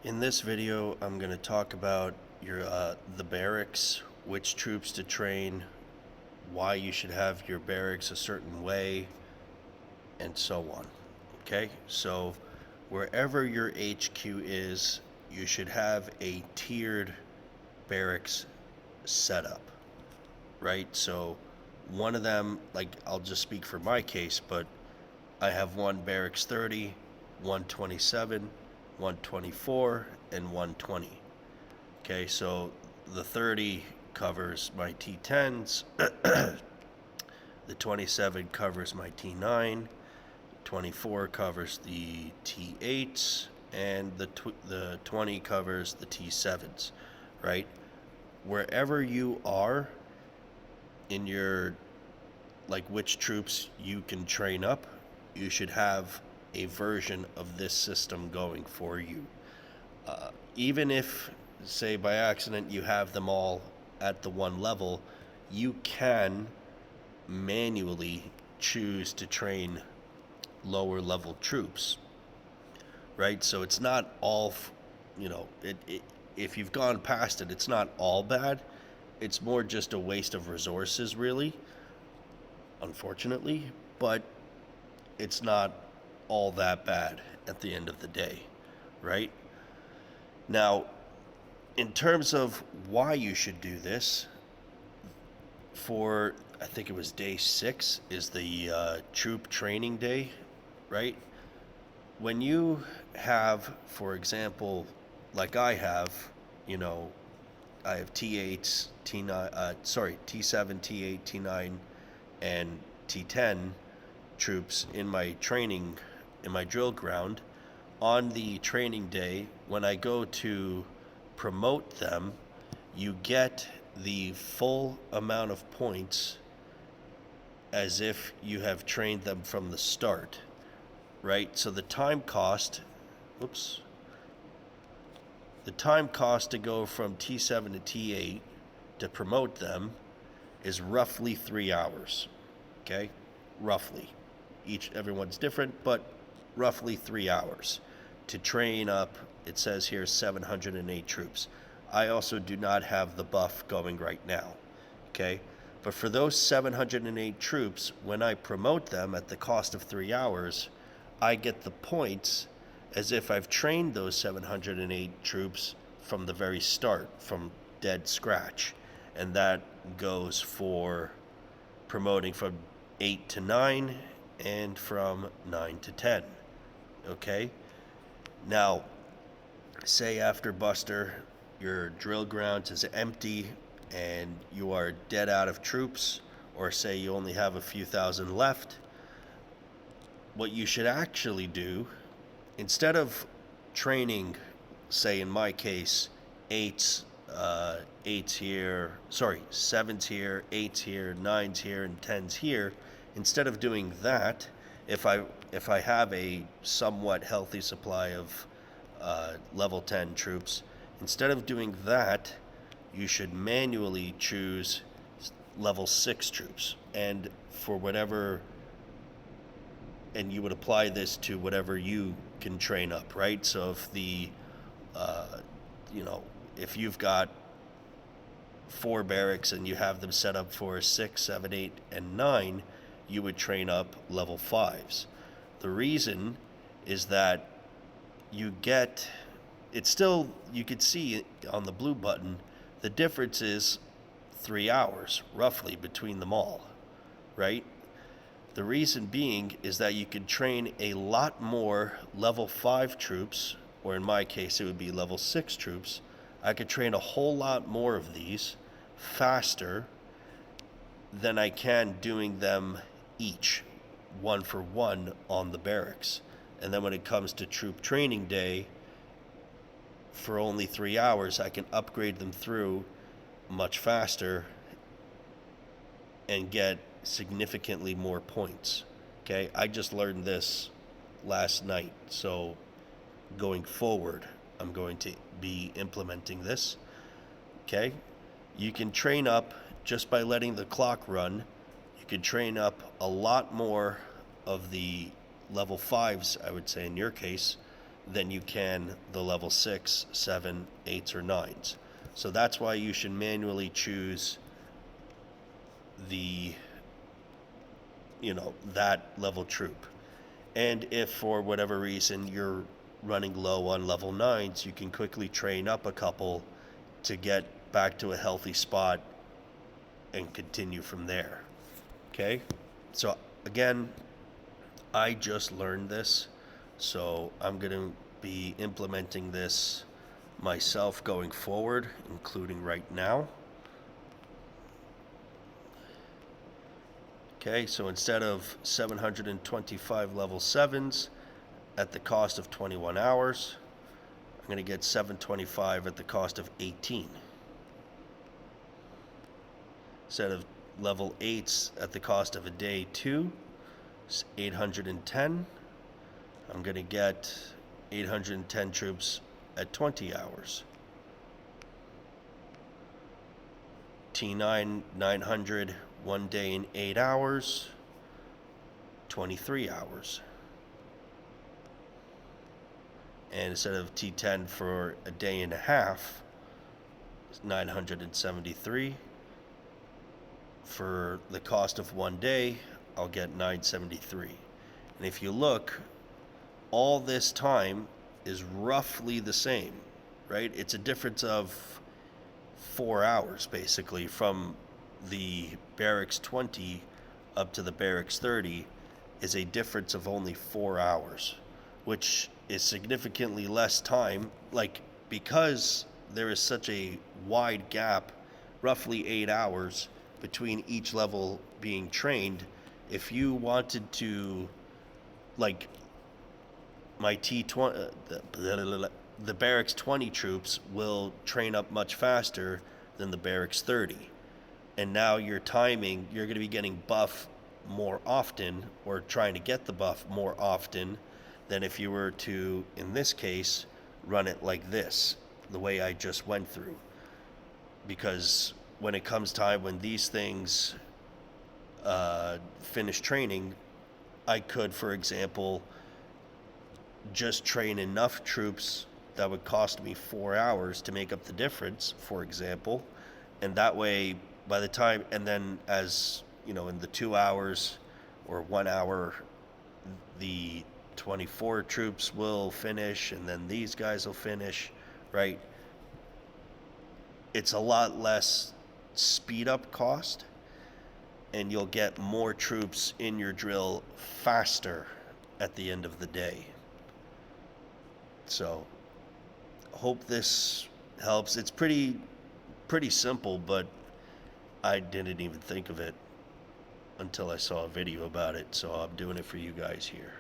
In this video, I'm going to talk about the barracks, which troops to train, why you should have your barracks a certain way, and so on. Okay, so wherever your HQ is, you should have a tiered barracks setup, right? So one of them, like I'll just speak for my case, but I have one barracks 30, 127, 124, and 120. Okay, so the 30 covers my T10s, the 27 covers my T9, 24 covers the T8s, and the 20 covers the T7s, right? Wherever you are in your, like which troops you can train up, you should have a version of this system going for you. Even if, say, by accident you have them all at the one level, you can manually choose to train lower level troops, right? So it's not all, if you've gone past it, it's not all bad. It's more just a waste of resources, really, unfortunately, but it's not all that bad at the end of the day, right? Now, in terms of why you should do this, for I think it was day 6 is the troop training day, right? When you have, for example, like I have, I have T8s, T7, T8, T9, and T10 troops in my training, in my drill ground. On the training day, when I go to promote them, you get the full amount of points as if you have trained them from the start, right? So the time cost to go from T7 to T8 to promote them is roughly 3 hours. Okay? Roughly. Everyone's different, but roughly 3 hours to train up. It says here 708 troops. I also do not have the buff going right now. Okay? But for those 708 troops, when I promote them at the cost of 3 hours, I get the points as if I've trained those 708 troops from the very start, from dead scratch. And that goes for promoting from 8 to 9 and from 9 to 10. Okay? Now, say after Buster, your drill ground is empty and you are dead out of troops, or say you only have a few thousand left, what you should actually do, instead of training, say in my case, eights here, sevens here, eights here, nines here, and tens here, instead of doing that, if I have a somewhat healthy supply of level 10 troops, instead of doing that, you should manually choose level 6 troops, and you would apply this to whatever you can train up, right? So if you've got 4 barracks and you have them set up for 6, 7, 8, and 9, you would train up level 5s. The reason is that you could see on the blue button, the difference is 3 hours, roughly, between them all, right? The reason being is that you could train a lot more level 5 troops, or in my case, it would be level 6 troops. I could train a whole lot more of these faster than I can doing them each, one for one, on the barracks. And then when it comes to troop training day, for only 3 hours, I can upgrade them through much faster and get significantly more points. Okay, I just learned this last night, so going forward, I'm going to be implementing this. Okay, you can train up just by letting the clock run. You can train up a lot more of the level 5s, I would say in your case, than you can the level 6, 7, 8s, or 9s. So that's why you should manually choose the, that level troop. And if for whatever reason you're running low on level 9s, you can quickly train up a couple to get back to a healthy spot and continue from there. Okay? So again, I just learned this, so I'm going to be implementing this myself going forward, including right now. Okay, so instead of 725 level 7s at the cost of 21 hours, I'm going to get 725 at the cost of 18. Instead of level 8s at the cost of a day 2, 810. I'm going to get 810 troops at 20 hours. T9, 900, 1 day and 8 hours, 23 hours. And instead of T10 for a day and a half, it's 973. For the cost of 1 day, I'll get 973. And if you look, all this time is roughly the same, right? It's a difference of 4 hours, basically, from the barracks 20 up to the barracks 30 is a difference of only 4 hours, which is significantly less time, because there is such a wide gap, roughly 8 hours, between each level being trained. If you wanted to, my T20, the barracks 20 troops will train up much faster than the barracks 30. And now your timing, you're going to be getting buff more often, or trying to get the buff more often, than if you were to, in this case, run it like this, the way I just went through. Because when it comes time when these things finish training, I could, for example, just train enough troops that would cost me 4 hours to make up the difference, for example. And that way, by the time, and then as, in the 2 hours or 1 hour, the 24 troops will finish, and then these guys will finish, right? It's a lot less speed up cost, and you'll get more troops in your drill faster at the end of the day. So, hope this helps. It's pretty simple, but I didn't even think of it until I saw a video about it, so I'm doing it for you guys here.